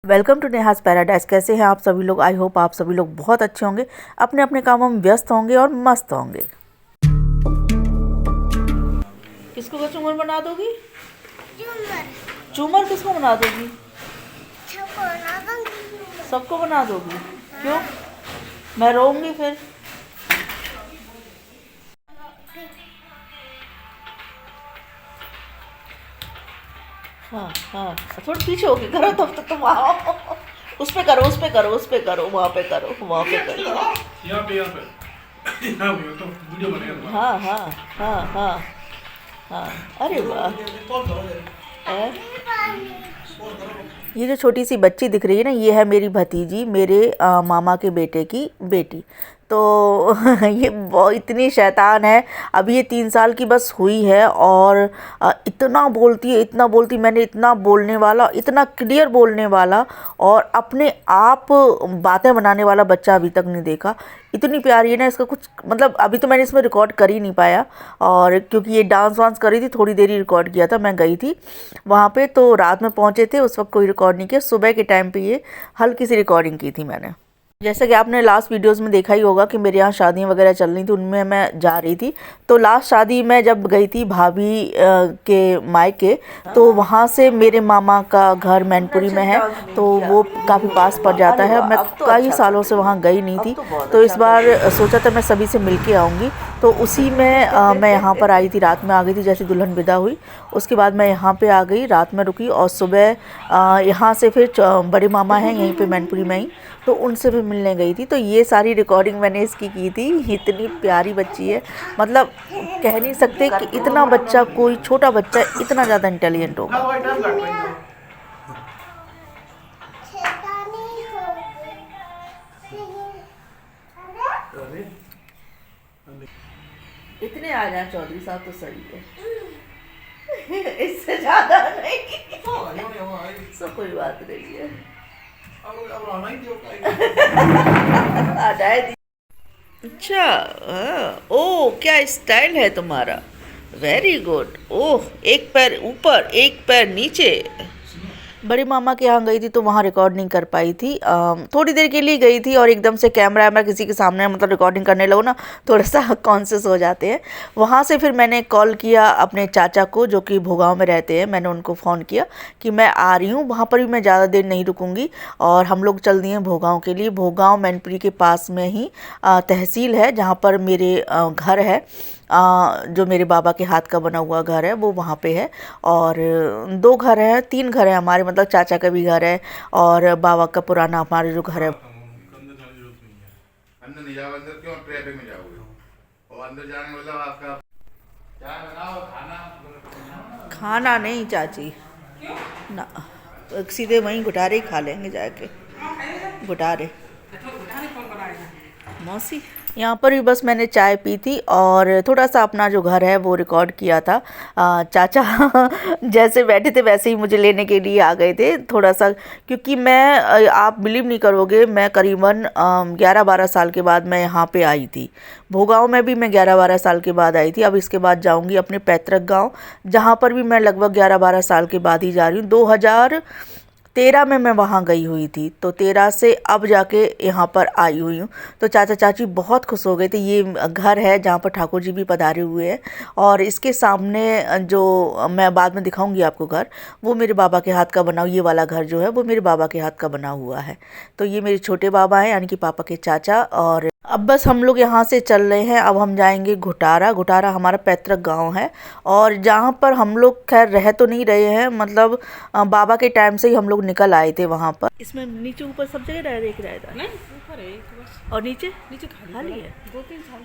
Welcome to नेहास paradise. कैसे हैं आप सभी लोग? आई होप आप सभी लोग बहुत अच्छे होंगे, अपने अपने कामों में व्यस्त होंगे और मस्त होंगे। किसको का चूमर बना दोगी? चूमर किसको बना दोगी? सबको बना दोगी? क्यों? मैं रोऊंगी फिर। हाँ हाँ, थोड़ा पीछे होके करो तब तक तुम आओ। उस पे करो, उस पे करो, उस पे करो, वहाँ पे करो, वहाँ पे करो। यहाँ पे तो वीडियो बनेगा। हाँ हाँ हाँ हाँ हाँ। अरे वाह, ये जो छोटी सी बच्ची दिख रही है ना, ये है मेरी भतीजी, मेरे मामा के बेटे की बेटी। तो ये वो इतनी शैतान है। अभी ये 3 साल की बस हुई है और इतना बोलती है, इतना बोलती। मैंने इतना बोलने वाला, इतना क्लियर बोलने वाला और अपने आप बातें बनाने वाला बच्चा अभी तक नहीं देखा। इतनी प्यारी है ना, इसका कुछ मतलब अभी तो मैंने इसमें रिकॉर्ड कर ही नहीं पाया, और क्योंकि ये डांस वांस कर रही थी, थोड़ी देर ही रिकॉर्ड किया था। मैं गई थी वहाँ पे तो रात में पहुँचे थे, उस वक्त कोई रिकॉर्ड नहीं किया। सुबह के टाइम पे ये हल्की सी रिकॉर्डिंग की थी मैंने। जैसा कि आपने लास्ट वीडियोस में देखा ही होगा कि मेरे यहाँ शादियाँ वगैरह चल रही थी, उनमें मैं जा रही थी। तो लास्ट शादी में जब गई थी भाभी के मायके, तो वहाँ से मेरे मामा का घर मैनपुरी में है, तो वो काफ़ी पास पड़ जाता है। मैं कई सालों से वहाँ गई नहीं थी, तो इस बार सोचा था मैं सभी से मिल के आऊँगी। तो उसी में मैं यहाँ पर आई थी, रात में आ गई थी। जैसे दुल्हन विदा हुई उसके बाद मैं यहाँ पे आ गई, रात में रुकी और सुबह यहाँ से फिर बड़े मामा हैं यहीं पे मैनपुरी में ही, तो उनसे भी मिलने गई थी। तो ये सारी रिकॉर्डिंग मैंने इसकी की थी। इतनी प्यारी बच्ची है, मतलब कह नहीं सकते कि इतना बच्चा, कोई छोटा बच्चा इतना ज़्यादा इंटेलिजेंट होगा। इतने आ जाए चौधरी साहब तो सही है। इससे ज़्यादा नहीं, सब कोई बात नहीं है। अच्छा, ओ क्या स्टाइल है तुम्हारा, वेरी गुड। ओह, एक पैर ऊपर एक पैर नीचे। बड़े मामा के यहाँ गई थी तो वहाँ रिकॉर्ड नहीं कर पाई थी, थोड़ी देर के लिए गई थी और एकदम से कैमरा वैमरा किसी के सामने मतलब रिकॉर्डिंग करने लगो ना, थोड़ा सा कॉन्शियस हो जाते हैं। वहाँ से फिर मैंने कॉल किया अपने चाचा को जो कि भोगांव में रहते हैं। मैंने उनको फ़ोन किया कि मैं आ रही हूँ, वहाँ पर भी मैं ज़्यादा देर नहीं रुकूँगी और हम लोग चल दिए भोगांव के लिए। भोगांव मैनपुरी के पास में ही तहसील है जहाँ पर मेरे घर है, जो मेरे बाबा के हाथ का बना हुआ घर है वो वहाँ पे है। और 2 घर हैं, 3 घर हैं हमारे, मतलब चाचा का भी घर है और बाबा का पुराना हमारे जो घर है। अंदर नहीं जाओ, अंदर क्यों ट्रैफिक में जाओगे? और अंदर जाने मतलब आपका चाय बनाओ, खाना नहीं चाची ना, सीधे वहीं गुटारे ही खा लेंगे जाके, गुटारे। मौसी यहाँ पर भी बस मैंने चाय पी थी और थोड़ा सा अपना जो घर है वो रिकॉर्ड किया था। चाचा जैसे बैठे थे वैसे ही मुझे लेने के लिए आ गए थे थोड़ा सा, क्योंकि मैं, आप बिलीव नहीं करोगे, मैं करीबन 11-12 साल के बाद मैं यहाँ पे आई थी। भोगांव में भी मैं 11-12 साल के बाद आई थी। अब इसके बाद जाऊँगी अपने पैतृक गाँव, जहाँ पर भी मैं लगभग 11-12 साल के बाद ही जा रही हूँ। 2013 में मैं वहाँ गई हुई थी, तो 13 से अब जाके यहाँ पर आई हुई हूँ। तो चाचा चाची बहुत खुश हो गए थे। ये घर है जहाँ पर ठाकुर जी भी पधारे हुए हैं और इसके सामने जो मैं बाद में दिखाऊंगी आपको घर, वो मेरे बाबा के हाथ का बना, ये वाला घर जो है वो मेरे बाबा के हाथ का बना हुआ है। तो ये मेरे छोटे बाबा हैं, यानी कि पापा के चाचा। और अब बस हम लोग यहाँ से चल रहे हैं, अब हम जाएंगे घुटारा। घुटारा हमारा पैतृक गांव है और जहाँ पर हम लोग खैर रह तो नहीं रहे हैं, मतलब बाबा के टाइम से ही हम लोग निकल आए थे वहाँ पर। इसमें नीचे ऊपर सब जगह रहता नहीं, ऊपर है बस। और नीचे नीचे खाली है। 2-3 साल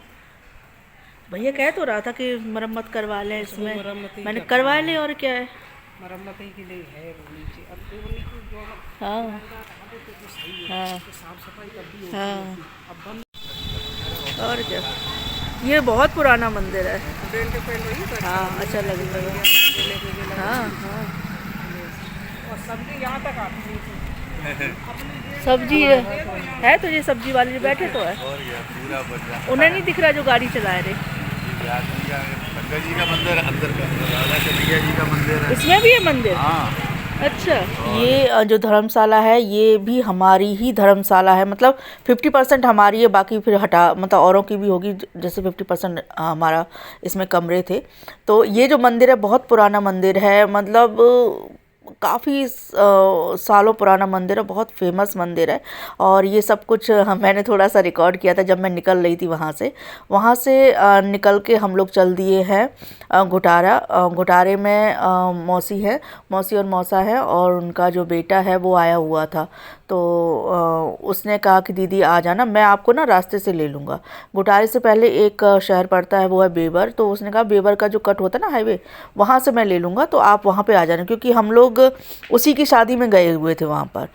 भैया कह तो रहा था कि मरम्मत करवा लें इसमें, मरम्मत मैंने करवा ले, और क्या है, मरम्मत ही के लिए है वो नीचे। अब तो वो नीचे जो हाँ हाँ साफ सफाई कर दी होगी, हाँ, अब बंद। और क्या। ये बहुत पुराना मंदिर है। हाँ, अच्छा लगता है। हाँ हाँ, और सब्जी यहाँ तक आती है। सब्जी है तो ये सब्जी वाले जो बैठे तो है, उन्हें नहीं दिख रहा जो गाड़ी चला रहे। गंगा जी का मंदिर अंदर का, राधा कन्हैया जी का मंदिर है। इसमें भी है मंदिर? हाँ, अच्छा, ये जो धर्मशाला है ये भी हमारी ही धर्मशाला है, मतलब 50% हमारी है, बाकी फिर हटा मतलब औरों की भी होगी, जैसे 50% हमारा इसमें कमरे थे। तो ये जो मंदिर है बहुत पुराना मंदिर है, मतलब काफ़ी सालों पुराना मंदिर है, बहुत फेमस मंदिर है। और ये सब कुछ मैंने थोड़ा सा रिकॉर्ड किया था जब मैं निकल रही थी वहाँ से निकल के हम लोग चल दिए हैं घुटारा। घुटारे में मौसी है, मौसी और मौसा है, और उनका जो बेटा है वो आया हुआ था। तो उसने कहा कि दीदी आ जाना, मैं आपको ना रास्ते से ले लूँगा। घुटारे से पहले एक शहर पड़ता है, वो है बेबर। तो उसने कहा बेबर का जो कट होता है ना हाईवे, वहाँ से मैं ले लूँगा, तो आप वहाँ पे आ जाना, क्योंकि हम लोग उसी की शादी में गए हुए थे वहाँ पर।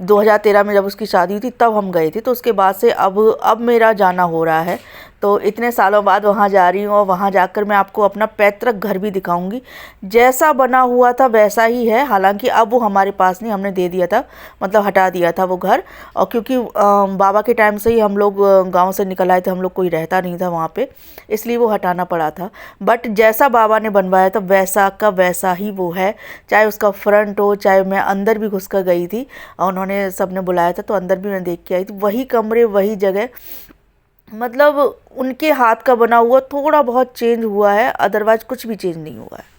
2013 में जब उसकी शादी हुई थी तब हम गए थे। तो उसके बाद से अब मेरा जाना हो रहा है, तो इतने सालों बाद वहाँ जा रही हूँ, और वहाँ जाकर मैं आपको अपना पैतृक घर भी दिखाऊंगी। जैसा बना हुआ था वैसा ही है, हालांकि अब वो हमारे पास नहीं, हमने दे दिया था, मतलब हटा दिया था वो घर। और क्योंकि बाबा के टाइम से ही हम लोग गांव से निकल आए थे, हम लोग कोई रहता नहीं था वहाँ पे, इसलिए वो हटाना पड़ा था। बट जैसा बाबा ने बनवाया था वैसा का वैसा ही वो है, चाहे उसका फ्रंट हो, चाहे मैं अंदर भी घुस कर गई थी, और उन्होंने सबने बुलाया था तो अंदर भी मैं देख के आई थी, वही कमरे वही जगह, मतलब उनके हाथ का बना हुआ। थोड़ा बहुत चेंज हुआ है, अदरवाइज कुछ भी चेंज नहीं हुआ है।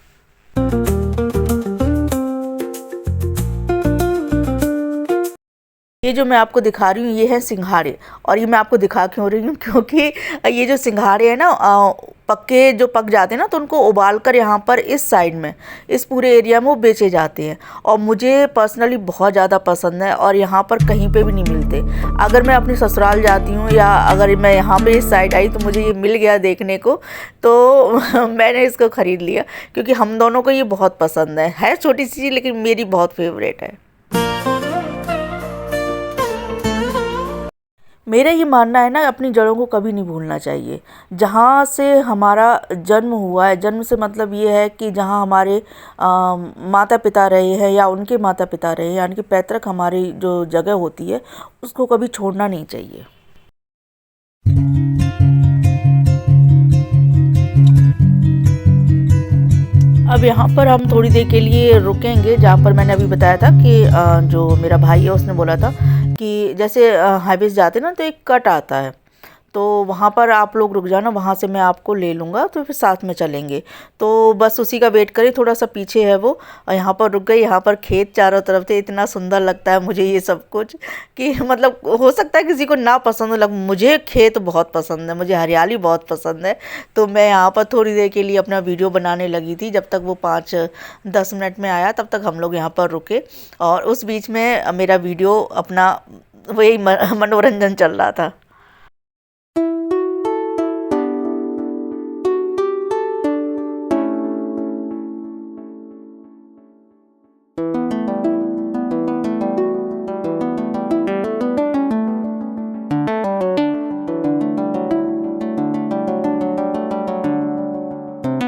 ये जो मैं आपको दिखा रही हूँ ये है सिंघाड़े। और ये मैं आपको दिखा क्यों रही हूँ, क्योंकि ये जो सिंघाड़े हैं ना, पक्के जो पक जाते हैं ना, तो उनको उबाल कर यहाँ पर इस साइड में, इस पूरे एरिया में वो बेचे जाते हैं। और मुझे पर्सनली बहुत ज़्यादा पसंद है, और यहाँ पर कहीं पे भी नहीं मिलते। अगर मैं अपनी ससुराल जाती हूँ या अगर मैं यहाँ पे इस साइड आई तो मुझे ये मिल गया देखने को, तो मैंने इसको ख़रीद लिया, क्योंकि हम दोनों को ये बहुत पसंद है छोटी सी चीज़, लेकिन मेरी बहुत फेवरेट है। मेरा ये मानना है ना, अपनी जड़ों को कभी नहीं भूलना चाहिए। जहाँ से हमारा जन्म हुआ है, जन्म से मतलब ये है कि जहाँ हमारे माता पिता रहे हैं या उनके माता पिता रहे हैं, यानी कि पैतृक हमारी जो जगह होती है, उसको कभी छोड़ना नहीं चाहिए। अब यहाँ पर हम थोड़ी देर के लिए रुकेंगे, जहाँ पर मैंने अभी बताया था कि जो मेरा भाई है उसने बोला था कि जैसे हाईवे से जाते ना तो एक कट आता है, तो वहाँ पर आप लोग रुक जाना, वहाँ से मैं आपको ले लूँगा, तो फिर साथ में चलेंगे। तो बस उसी का वेट करें, थोड़ा सा पीछे है वो। और यहाँ पर रुक गए, यहाँ पर खेत चारों तरफ थे, इतना सुंदर लगता है मुझे ये सब कुछ कि मतलब हो सकता है किसी को ना पसंद हो, मुझे खेत बहुत पसंद है, मुझे हरियाली बहुत पसंद है। तो मैं यहाँ पर थोड़ी देर के लिए अपना वीडियो बनाने लगी थी, जब तक वो 5-10 मिनट में आया तब तक हम लोग यहाँ पर रुके, और उस बीच में मेरा वीडियो अपना वही मनोरंजन चल रहा था।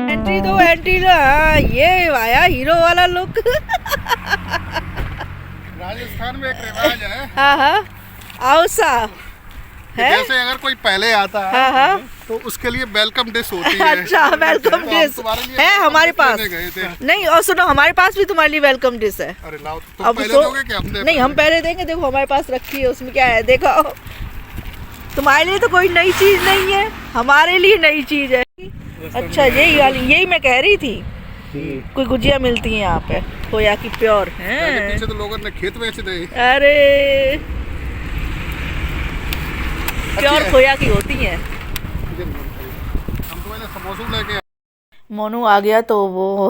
एंट्री दो, हाँ ये आया हीरो वाला लुक। राजस्थान में एक रिवाज है, हाँ हाँ, आओ सा है, जैसे अगर कोई पहले आता है, हाँ हाँ, तो उसके लिए वेलकम डिश होती है। अच्छा, वेलकम डिश है हमारे पास। नहीं, और सुनो, हमारे पास भी तुम्हारे लिए वेलकम डिश है। अरे लाओ, तुम अब पहले दोगे कि हम नहीं, हम पहले देंगे। देखो हमारे पास रखी है, उसमें क्या है देखो। तुम्हारे लिए तो कोई नई चीज नहीं है, हमारे लिए नई चीज है। अच्छा, यही वाली, यही मैं कह रही थी, कोई गुजिया मिलती है यहाँ पे खोया की प्योर है। पीछे तो लोगों ने खेत बेच दे। अरे प्योर खोया की होती है। हम तो मैंने समोसा लेके मोनू आ गया तो वो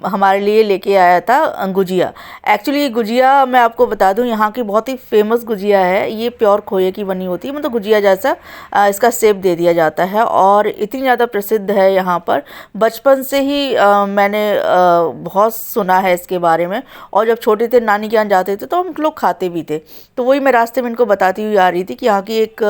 हमारे लिए लेके आया था गुजिया। एक्चुअली ये गुजिया मैं आपको बता दूं, यहाँ की बहुत ही फेमस गुजिया है। ये प्योर खोए की बनी होती है, मतलब गुजिया जैसा इसका शेप दे दिया जाता है, और इतनी ज़्यादा प्रसिद्ध है यहाँ पर। बचपन से ही मैंने बहुत सुना है इसके बारे में, और जब छोटे थे नानी के यहाँ जाते थे तो हम लोग खाते भी थे। तो वही मैं रास्ते में इनको बताती हुई आ रही थी कि यहाँ की एक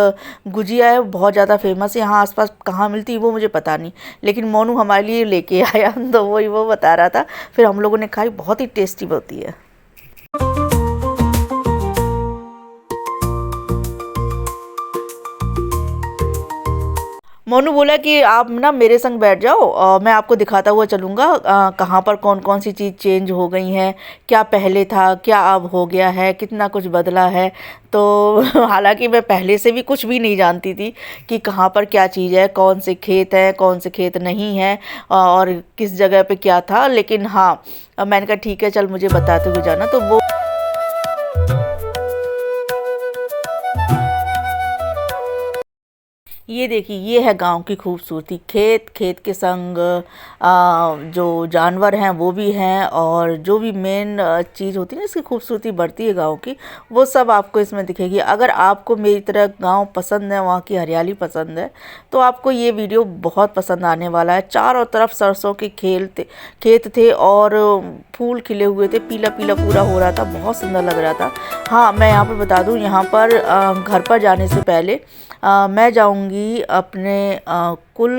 गुजिया है, बहुत ज़्यादा फेमस है। यहाँ आसपास कहाँ मिलती है वो मुझे पता नहीं, लेकिन मोनू हमारे लिए लेके आया, तो वही वो बता रहा था। फिर हम लोगों ने खाई, बहुत ही टेस्टी होती है। मोनू बोला कि आप ना मेरे संग बैठ जाओ और मैं आपको दिखाता हुआ चलूँगा कहाँ पर कौन कौन सी चीज़ चेंज हो गई हैं, क्या पहले था क्या अब हो गया है, कितना कुछ बदला है। तो हालांकि मैं पहले से भी कुछ भी नहीं जानती थी कि कहाँ पर क्या चीज़ है, कौन से खेत हैं कौन से खेत नहीं हैं और किस जगह पे क्या था। लेकिन हाँ, मैंने कहा ठीक है चल मुझे बताते हुए जाना। तो वो ये देखिए ये है गांव की खूबसूरती, खेत खेत के संग जो जानवर हैं वो भी हैं और जो भी मेन चीज़ होती है ना इसकी खूबसूरती बढ़ती है गांव की, वो सब आपको इसमें दिखेगी। अगर आपको मेरी तरह गांव पसंद है, वहाँ की हरियाली पसंद है, तो आपको ये वीडियो बहुत पसंद आने वाला है। चारों तरफ सरसों के खेत थे और फूल खिले हुए थे, पीला पीला पूरा हो रहा था, बहुत सुंदर लग रहा था। हाँ, मैं यहाँ पर बता दूँ, यहाँ पर घर पर जाने से पहले मैं जाऊंगी अपने कुल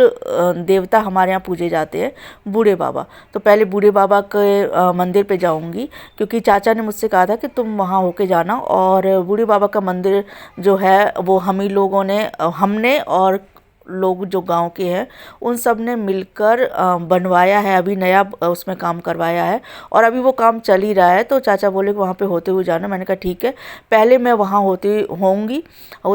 देवता हमारे यहाँ पूजे जाते हैं बूढ़े बाबा, तो पहले बूढ़े बाबा के मंदिर पे जाऊंगी क्योंकि चाचा ने मुझसे कहा था कि तुम वहाँ होके जाना। और बूढ़े बाबा का मंदिर जो है वो हम ही लोगों ने, हमने और लोग जो गांव के हैं उन सब ने मिलकर बनवाया है, अभी नया उसमें काम करवाया है और अभी वो काम चल ही रहा है। तो चाचा बोले कि वहाँ पे होते हुए जाना। मैंने कहा ठीक है, पहले मैं वहाँ होती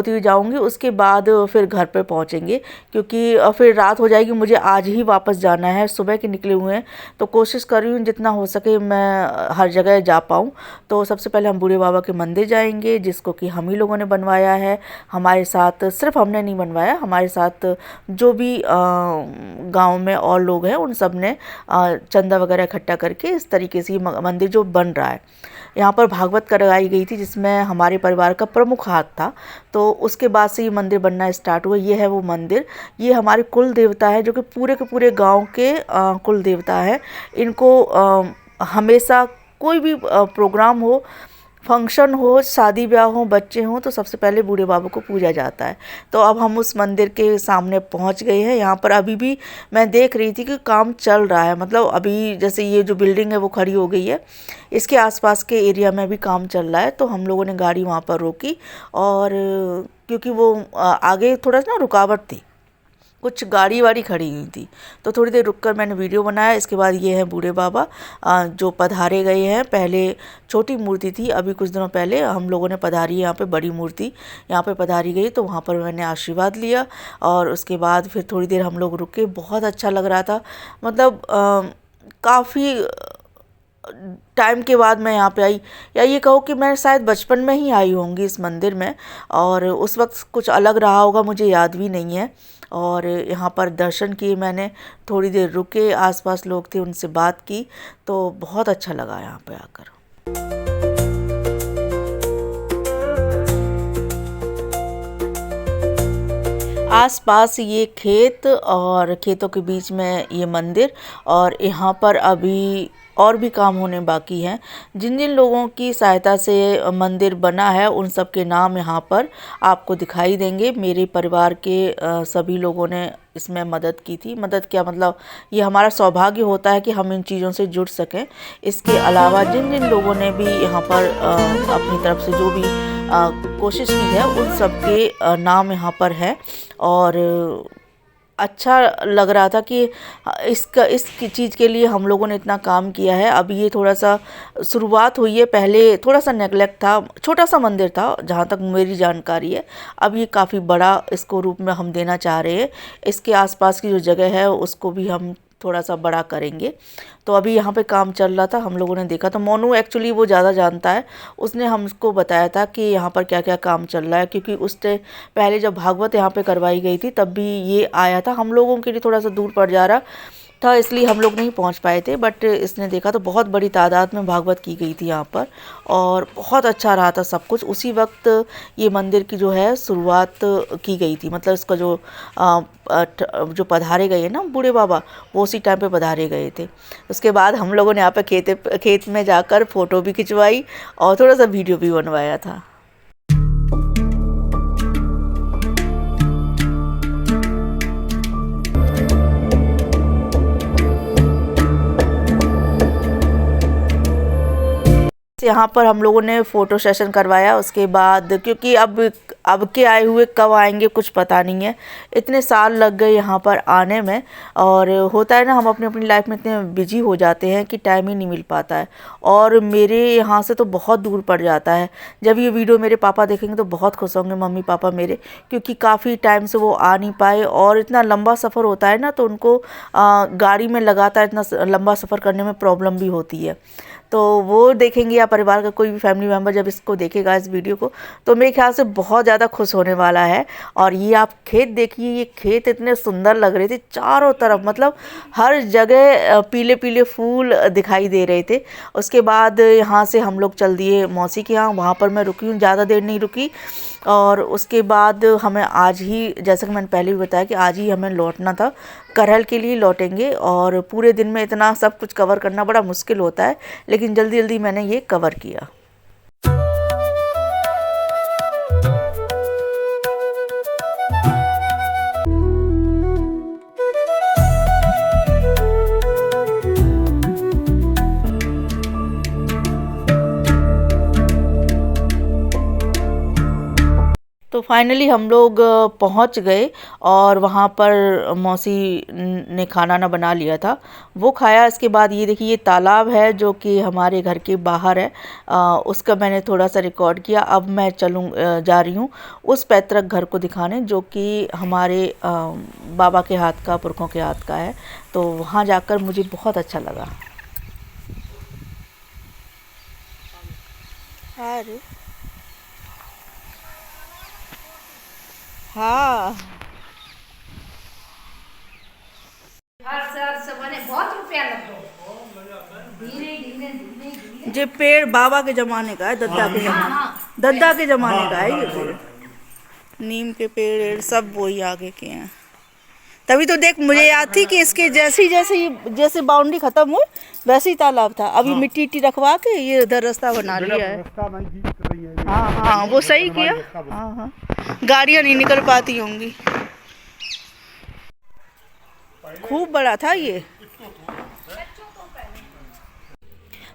हुई जाऊँगी, उसके बाद फिर घर पे पहुँचेंगे क्योंकि फिर रात हो जाएगी, मुझे आज ही वापस जाना है, सुबह के निकले हुए हैं। तो कोशिश कर रही हूँ जितना हो सके मैं हर जगह जा पाऊँ। तो सबसे पहले हम बूढ़े बाबा के मंदिर जाएंगे जिसको कि हम ही लोगों ने बनवाया है, हमारे साथ सिर्फ हमने नहीं बनवाया, हमारे साथ जो भी गांव में और लोग हैं उन सब ने चंदा वगैरह इकट्ठा करके इस तरीके से मंदिर जो बन रहा है। यहाँ पर भागवत करवाई गई थी जिसमें हमारे परिवार का प्रमुख हाथ था, तो उसके बाद से ये मंदिर बनना स्टार्ट हुआ। ये है वो मंदिर, ये हमारे कुल देवता है जो कि पूरे के पूरे गांव के कुल देवता है। इनको हमेशा कोई भी प्रोग्राम हो, फंक्शन हो, शादी ब्याह हो, बच्चे हों, तो सबसे पहले बूढ़े बाबा को पूजा जाता है। तो अब हम उस मंदिर के सामने पहुंच गए हैं। यहाँ पर अभी भी मैं देख रही थी कि काम चल रहा है, मतलब अभी जैसे ये जो बिल्डिंग है वो खड़ी हो गई है, इसके आसपास के एरिया में भी काम चल रहा है। तो हम लोगों ने गाड़ी वहाँ पर रोकी और क्योंकि वो आगे थोड़ा सा ना रुकावट थी, कुछ गाड़ी वाड़ी खड़ी हुई थी, तो थोड़ी देर रुककर मैंने वीडियो बनाया। इसके बाद ये हैं बूढ़े बाबा जो पधारे गए हैं। पहले छोटी मूर्ति थी, अभी कुछ दिनों पहले हम लोगों ने पधारी, यहाँ पे बड़ी मूर्ति यहाँ पे पधारी गई, तो वहाँ पर मैंने आशीर्वाद लिया और उसके बाद फिर थोड़ी देर हम लोग रुके। बहुत अच्छा लग रहा था, मतलब काफ़ी टाइम के बाद मैं यहाँ पे आई, या ये कहो कि मैं शायद बचपन में ही आई होंगी इस मंदिर में, और उस वक्त कुछ अलग रहा होगा, मुझे याद भी नहीं है। और यहाँ पर दर्शन किए मैंने, थोड़ी देर रुके, आसपास लोग थे उनसे बात की, तो बहुत अच्छा लगा यहाँ पे आकर। आसपास ये खेत और खेतों के बीच में ये मंदिर, और यहाँ पर अभी और भी काम होने बाकी हैं। जिन जिन लोगों की सहायता से मंदिर बना है उन सब के नाम यहाँ पर आपको दिखाई देंगे। मेरे परिवार के सभी लोगों ने इसमें मदद की थी। मदद क्या, मतलब ये हमारा सौभाग्य होता है कि हम इन चीज़ों से जुड़ सकें। इसके अलावा जिन जिन लोगों ने भी यहाँ पर अपनी तरफ से जो भी कोशिश की है उन सब के नाम यहाँ पर है। और अच्छा लग रहा था कि इस चीज़ के लिए हम लोगों ने इतना काम किया है। अभी ये थोड़ा सा शुरुआत हुई है, पहले थोड़ा सा नेगलेक्ट था, छोटा सा मंदिर था जहाँ तक मेरी जानकारी है। अब ये काफ़ी बड़ा इसको रूप में हम देना चाह रहे हैं। इसके आसपास की जो जगह है उसको भी हम थोड़ा सा बड़ा करेंगे। तो अभी यहाँ पे काम चल रहा था, हम लोगों ने देखा। तो मोनू एक्चुअली वो ज़्यादा जानता है, उसने हमको बताया था कि यहाँ पर क्या क्या काम चल रहा है, क्योंकि उससे पहले जब भागवत यहाँ पे करवाई गई थी तब भी ये आया था। हम लोगों के लिए थोड़ा सा दूर पड़ जा रहा था, इसलिए हम लोग नहीं पहुँच पाए थे, बट इसने देखा तो बहुत बड़ी तादाद में भागवत की गई थी यहाँ पर और बहुत अच्छा रहा था सब कुछ। उसी वक्त ये मंदिर की जो है शुरुआत की गई थी, मतलब इसका जो पधारे गए ना बूढ़े बाबा, वो उसी टाइम पे पधारे गए थे। उसके बाद हम लोगों ने यहाँ पे खेत में जाकर फ़ोटो भी खिंचवाई और थोड़ा सा वीडियो भी बनवाया था। यहाँ पर हम लोगों ने फ़ोटो सेशन करवाया। उसके बाद क्योंकि अब के आए हुए कब आएंगे कुछ पता नहीं है, इतने साल लग गए यहाँ पर आने में। और होता है ना, हम अपनी अपनी लाइफ में इतने बिजी हो जाते हैं कि टाइम ही नहीं मिल पाता है। और मेरे यहाँ से तो बहुत दूर पड़ जाता है। जब ये वीडियो मेरे पापा देखेंगे तो बहुत खुश होंगे, मम्मी पापा मेरे, क्योंकि काफ़ी टाइम से वो आ नहीं पाए। और इतना लंबा सफ़र होता है ना, तो उनको गाड़ी में लगातार इतना लंबा सफ़र करने में प्रॉब्लम भी होती है। तो वो देखेंगे, या परिवार का कोई भी फैमिली मेम्बर जब इसको देखेगा, इस वीडियो को, तो मेरे ख्याल से बहुत ज़्यादा खुश होने वाला है। और ये आप खेत देखिए, ये खेत इतने सुंदर लग रहे थे चारों तरफ, मतलब हर जगह पीले पीले फूल दिखाई दे रहे थे। उसके बाद यहाँ से हम लोग चल दिए मौसी के यहाँ, वहाँ पर मैं रुकी हूँ, ज़्यादा देर नहीं रुकी। और उसके बाद हमें आज ही, जैसा कि मैंने पहले भी बताया, कि आज ही हमें लौटना था, करहल के लिए लौटेंगे। और पूरे दिन में इतना सब कुछ कवर करना बड़ा मुश्किल होता है, लेकिन जल्दी जल्दी मैंने ये कवर किया। तो फाइनली हम लोग पहुंच गए, और वहाँ पर मौसी ने खाना ना बना लिया था, वो खाया। इसके बाद ये देखिए, ये तालाब है जो कि हमारे घर के बाहर है, उसका मैंने थोड़ा सा रिकॉर्ड किया। अब मैं जा रही हूँ उस पैतृक घर को दिखाने, जो कि हमारे बाबा के हाथ का, पुरखों के हाथ का है। तो वहाँ जाकर मुझे बहुत अच्छा लगा। अरे हाँ, बहुत रुपया लगो। धीरे धीरे धीरे ये पेड़ बाबा के जमाने का है, दद्दा के जमाने का है ये पेड़। नीम के पेड़ सब वही आगे के हैं। तभी तो देख, मुझे याद थी कि इसके जैसे बाउंड्री खत्म हुई वैसे ही तालाब था। अभी मिट्टी इट्टी रखवा के ये उधर रास्ता बना लिया है। हाँ हाँ, वो सही किया। हाँ हाँ, गाड़ियाँ नहीं निकल पाती होंगी। खूब बड़ा था ये।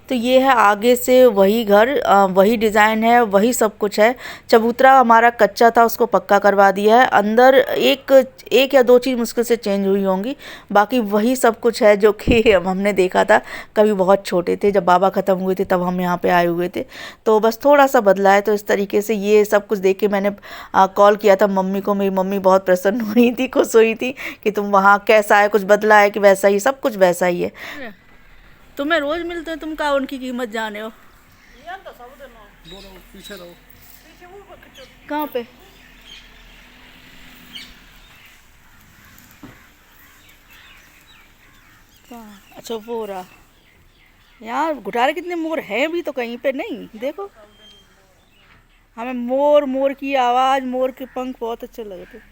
तो ये है आगे से वही घर, वही डिज़ाइन है, वही सब कुछ है। चबूतरा हमारा कच्चा था, उसको पक्का करवा दिया है। अंदर एक या दो चीज़ मुश्किल से चेंज हुई होंगी, बाकी वही सब कुछ है जो कि हमने देखा था कभी बहुत छोटे थे, जब बाबा ख़त्म हुए थे तब हम यहाँ पे आए हुए थे। तो बस थोड़ा सा बदला है। तो इस तरीके से ये सब कुछ देख के मैंने कॉल किया था मम्मी को। मेरी मम्मी बहुत प्रसन्न हुई थी, खुश हुई थी कि तुम वहाँ कैसा है, कुछ बदला है कि वैसा ही, सब कुछ वैसा ही है। तुम्हें रोज मिलते हैं, तुम का उनकी कीमत जाने हो। पीछे रहो। कहाँ पे? अच्छा, वो रहा। यार घुटारे कितने मोर हैं भी तो कहीं पे नहीं। देखो, हमें मोर की आवाज़, मोर के पंख बहुत अच्छे लगे थे।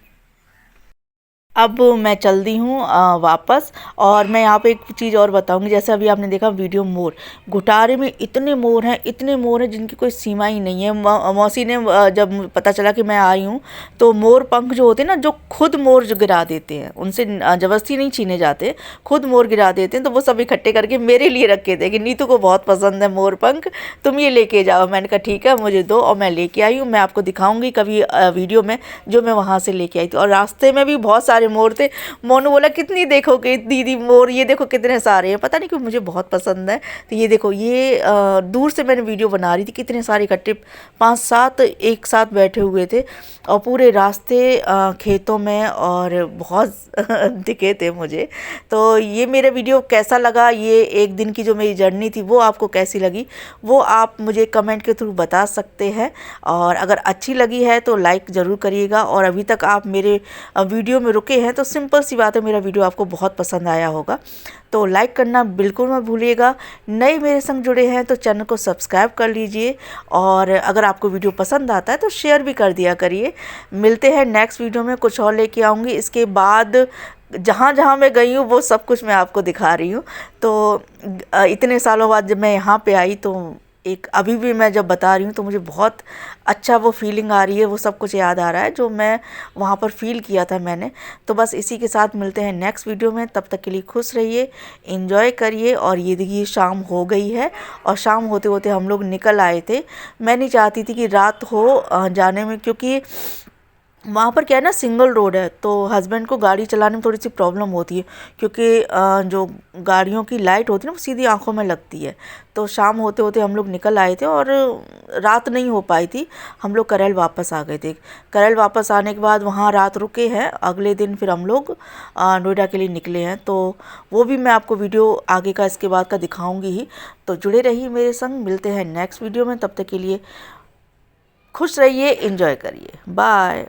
अब मैं चल दी हूँ वापस। और मैं यहाँ पे एक चीज़ और बताऊँगी। जैसे अभी आपने देखा वीडियो मोर, घुटारे में इतने मोर हैं जिनकी कोई सीमा ही नहीं है। मौसी ने जब पता चला कि मैं आई हूँ, तो मोर पंख जो होते हैं ना, जो खुद मोर जो गिरा देते हैं, उनसे ज़बरदस्ती नहीं छीने जाते, खुद मोर गिरा देते हैं। तो वो सब इकट्ठे करके मेरे लिए रखे थे कि नीतू को बहुत पसंद है मोर पंख, तुम ये लेके जाओ। मैंने कहा ठीक है, मुझे दो। और मैं लेके आई हूँ। मैं आपको दिखाऊँगी कभी वीडियो में जो मैं वहाँ से लेके आई थी। और रास्ते में भी बहुत सारे मोर थे। मोनू बोला कितनी देखोगे दीदी मोर, ये देखो कितने सारे हैं। पता नहीं क्यों मुझे बहुत पसंद है। तो ये देखो, ये दूर से मैंने वीडियो बना रही थी, कितने सारे इकट्ठे 5-7 एक साथ बैठे हुए थे, और पूरे रास्ते खेतों में, और बहुत दिखे थे मुझे। तो ये मेरा वीडियो कैसा लगा, ये एक दिन की जो मेरी जर्नी थी वो आपको कैसी लगी, वो आप मुझे कमेंट के थ्रू बता सकते हैं। और अगर अच्छी लगी है तो लाइक ज़रूर करिएगा। और अभी तक आप मेरे वीडियो में रुके हैं तो सिंपल सी बात है, मेरा वीडियो आपको बहुत पसंद आया होगा, तो लाइक करना बिल्कुल मत भूलिएगा। नए मेरे संग जुड़े हैं तो चैनल को सब्सक्राइब कर लीजिए। और अगर आपको वीडियो पसंद आता है तो शेयर भी कर दिया करिए। मिलते हैं नेक्स्ट वीडियो में, कुछ और लेके आऊँगी। इसके बाद जहाँ जहाँ मैं गई हूँ वो सब कुछ मैं आपको दिखा रही हूँ। तो इतने सालों बाद जब मैं यहाँ पे आई तो एक अभी भी मैं जब बता रही हूँ तो मुझे बहुत अच्छा वो फीलिंग आ रही है, वो सब कुछ याद आ रहा है जो मैं वहाँ पर फ़ील किया था मैंने। तो बस इसी के साथ मिलते हैं नेक्स्ट वीडियो में, तब तक के लिए खुश रहिए, एंजॉय करिए। और ये देखिए शाम हो गई है और शाम होते होते हम लोग निकल आए थे। मैं नहीं चाहती थी कि रात हो जाने में, क्योंकि वहाँ पर क्या है ना, सिंगल रोड है, तो हस्बैंड को गाड़ी चलाने में थोड़ी सी प्रॉब्लम होती है, क्योंकि जो गाड़ियों की लाइट होती है ना वो सीधी आंखों में लगती है। तो शाम होते होते हम लोग निकल आए थे और रात नहीं हो पाई थी, हम लोग करैल वापस आ गए थे। करैल वापस आने के बाद वहाँ रात रुके हैं, अगले दिन फिर हम लोग नोएडा के लिए निकले हैं। तो वो भी मैं आपको वीडियो आगे का इसके बाद का दिखाऊँगी ही। तो जुड़े रहिए मेरे संग, मिलते हैं नेक्स्ट वीडियो में, तब तक के लिए खुश रहिए, एंजॉय करिए, बाय।